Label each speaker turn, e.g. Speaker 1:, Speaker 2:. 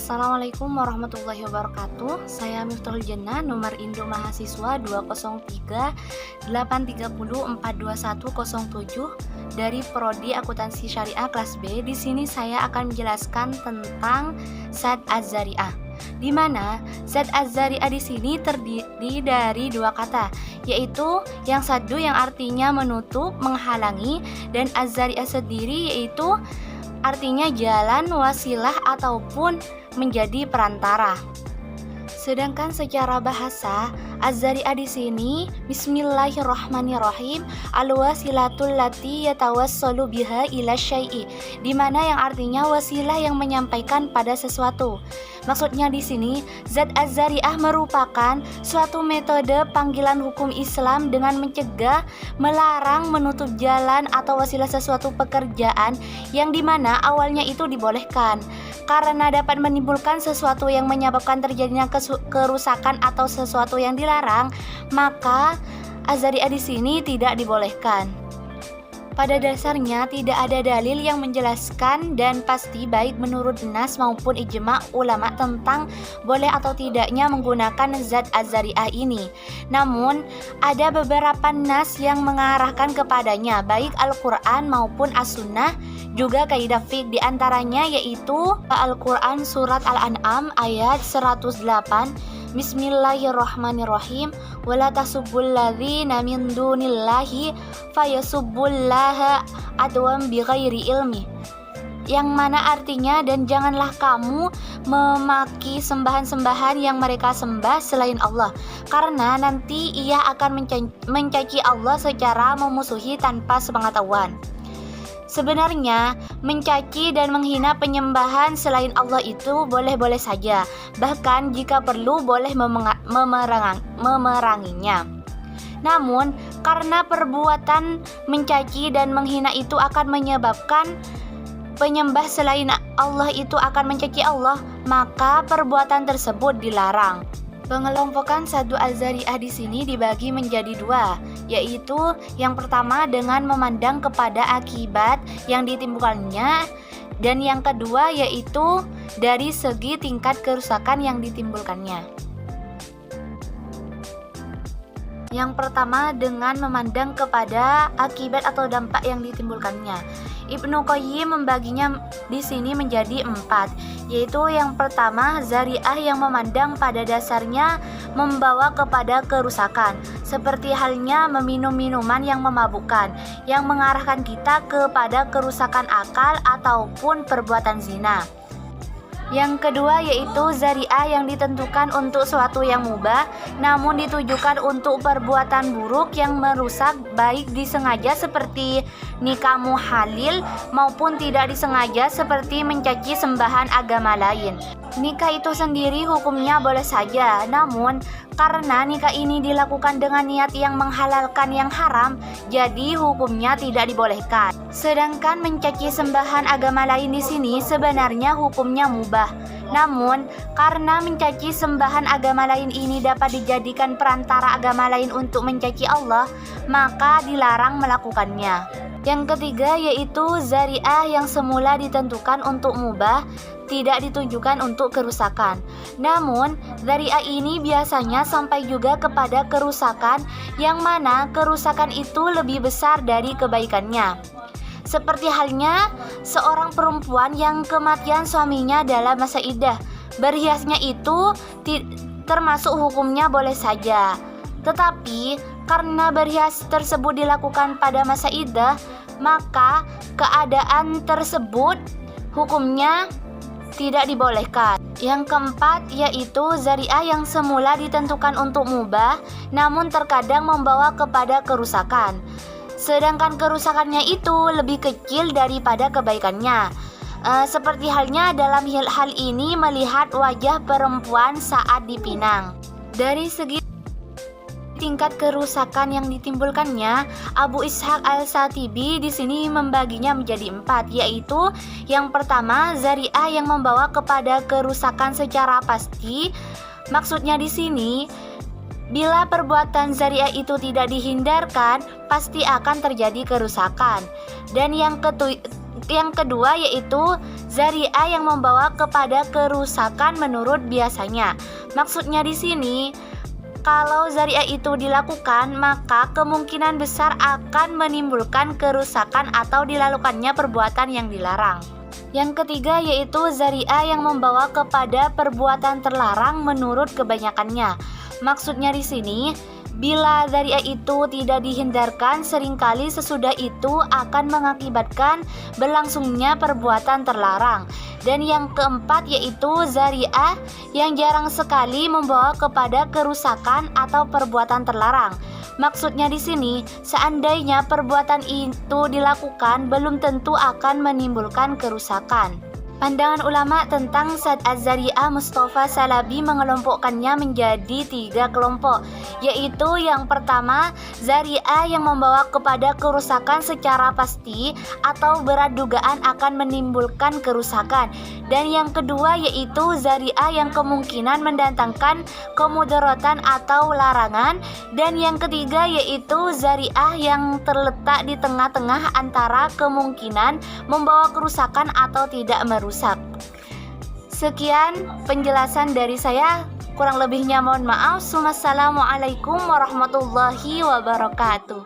Speaker 1: Assalamualaikum warahmatullahi wabarakatuh. Saya Miftahul Jannah, nomor induk mahasiswa 203-830-42107 dari Prodi Akuntansi Syariah kelas B. Di sini saya akan menjelaskan tentang Sad Az-Zari'ah, di mana Sad Az-Zari'ah di sini terdiri dari dua kata, yaitu yang sadu yang artinya menutup, menghalangi, dan Az-Zari'ah sendiri yaitu artinya jalan, wasilah, ataupun menjadi perantara. Sedangkan secara bahasa, Az-Zari'ah di sini Bismillahirrahmanirrahim, al-wasilatul lati yatawassalu biha ila syai'i, di mana yang artinya wasilah yang menyampaikan pada sesuatu. Maksudnya di sini, Zat Az-Zari'ah merupakan suatu metode panggilan hukum Islam dengan mencegah, melarang, menutup jalan atau wasilah sesuatu pekerjaan yang dimana awalnya itu dibolehkan karena dapat menimbulkan sesuatu yang menyebabkan terjadinya kerusakan atau sesuatu yang dilarang, maka Az-Zari'ah di sini tidak dibolehkan. Pada dasarnya tidak ada dalil yang menjelaskan dan pasti baik menurut nas maupun ijma' ulama tentang boleh atau tidaknya menggunakan zat Az-Zari'ah ini. Namun ada beberapa nas yang mengarahkan kepadanya, baik Al-Quran maupun As-Sunnah, juga kaidah fiqh, di antaranya yaitu Al-Quran surat Al-An'am ayat 108, Bismillahirrahmanirrahim, wala tasubbul ladzina min dunillahi fayasubbullaha adwan bighairi ilmi, yang mana artinya, dan janganlah kamu memaki sembahan-sembahan yang mereka sembah selain Allah, karena nanti ia akan mencaci Allah secara memusuhi tanpa sepengetahuan. Sebenarnya, mencaci dan menghina penyembahan selain Allah itu boleh-boleh saja, bahkan jika perlu boleh memeranginya. Namun, karena perbuatan mencaci dan menghina itu akan menyebabkan penyembah selain Allah itu akan mencaci Allah, maka perbuatan tersebut dilarang. Pengelompokan sadu Az-Zari'ah di sini dibagi menjadi dua, yaitu yang pertama dengan memandang kepada akibat yang ditimbulkannya, dan yang kedua yaitu dari segi tingkat kerusakan yang ditimbulkannya. Yang pertama dengan memandang kepada akibat atau dampak yang ditimbulkannya. Ibnu Qayyim membaginya di sini menjadi 4, yaitu yang pertama zari'ah yang memandang pada dasarnya membawa kepada kerusakan, seperti halnya meminum minuman yang memabukkan, yang mengarahkan kita kepada kerusakan akal ataupun perbuatan zina. Yang kedua yaitu zari'ah yang ditentukan untuk suatu yang mubah namun ditujukan untuk perbuatan buruk yang merusak, baik disengaja seperti nikah muhalil maupun tidak disengaja seperti mencaci sembahan agama lain. Nikah itu sendiri hukumnya boleh saja, namun karena nikah ini dilakukan dengan niat yang menghalalkan yang haram, jadi hukumnya tidak dibolehkan. Sedangkan mencaci sembahan agama lain di sini sebenarnya hukumnya mubah. Namun karena mencaci sembahan agama lain ini dapat dijadikan perantara agama lain untuk mencaci Allah, maka dilarang melakukannya. Yang ketiga yaitu zari'ah yang semula ditentukan untuk mubah, tidak ditujukan untuk kerusakan. Namun, zari'ah ini biasanya sampai juga kepada kerusakan, yang mana kerusakan itu lebih besar dari kebaikannya. Seperti halnya seorang perempuan yang kematian suaminya dalam masa iddah, berhiasnya itu termasuk hukumnya boleh saja. Tetapi karena berhias tersebut dilakukan pada masa iddah, maka keadaan tersebut hukumnya tidak dibolehkan. Yang keempat yaitu zari'ah yang semula ditentukan untuk mubah namun terkadang membawa kepada kerusakan, sedangkan kerusakannya itu lebih kecil daripada kebaikannya. Seperti halnya dalam hal ini melihat wajah perempuan saat dipinang. Dari segi tingkat kerusakan yang ditimbulkannya, Abu Ishaq Al-Shatibi di sini membaginya menjadi 4, yaitu yang pertama zari'ah yang membawa kepada kerusakan secara pasti. Maksudnya di sini, bila perbuatan zari'ah itu tidak dihindarkan, pasti akan terjadi kerusakan. Dan Yang kedua yaitu zari'ah yang membawa kepada kerusakan menurut biasanya. Maksudnya di sini, kalau zari'ah itu dilakukan, maka kemungkinan besar akan menimbulkan kerusakan atau dilakukannya perbuatan yang dilarang. Yang ketiga yaitu zari'ah yang membawa kepada perbuatan terlarang menurut kebanyakannya. Maksudnya di sini, bila zari'ah itu tidak dihindarkan, seringkali sesudah itu akan mengakibatkan berlangsungnya perbuatan terlarang. Dan yang keempat yaitu zari'ah yang jarang sekali membawa kepada kerusakan atau perbuatan terlarang. Maksudnya di sini, seandainya perbuatan itu dilakukan, belum tentu akan menimbulkan kerusakan. Pandangan ulama tentang Sadd Az-Zari'ah Mustafa Salabi mengelompokkannya menjadi 3 kelompok, yaitu yang pertama, zari'ah yang membawa kepada kerusakan secara pasti atau berat dugaan akan menimbulkan kerusakan, dan yang kedua yaitu zari'ah yang kemungkinan mendatangkan kemudaratan atau larangan, dan yang ketiga yaitu zari'ah yang terletak di tengah-tengah antara kemungkinan membawa kerusakan atau tidak merusak. Sekian penjelasan dari saya, kurang lebihnya mohon maaf. Wassalamualaikum warahmatullahi wabarakatuh.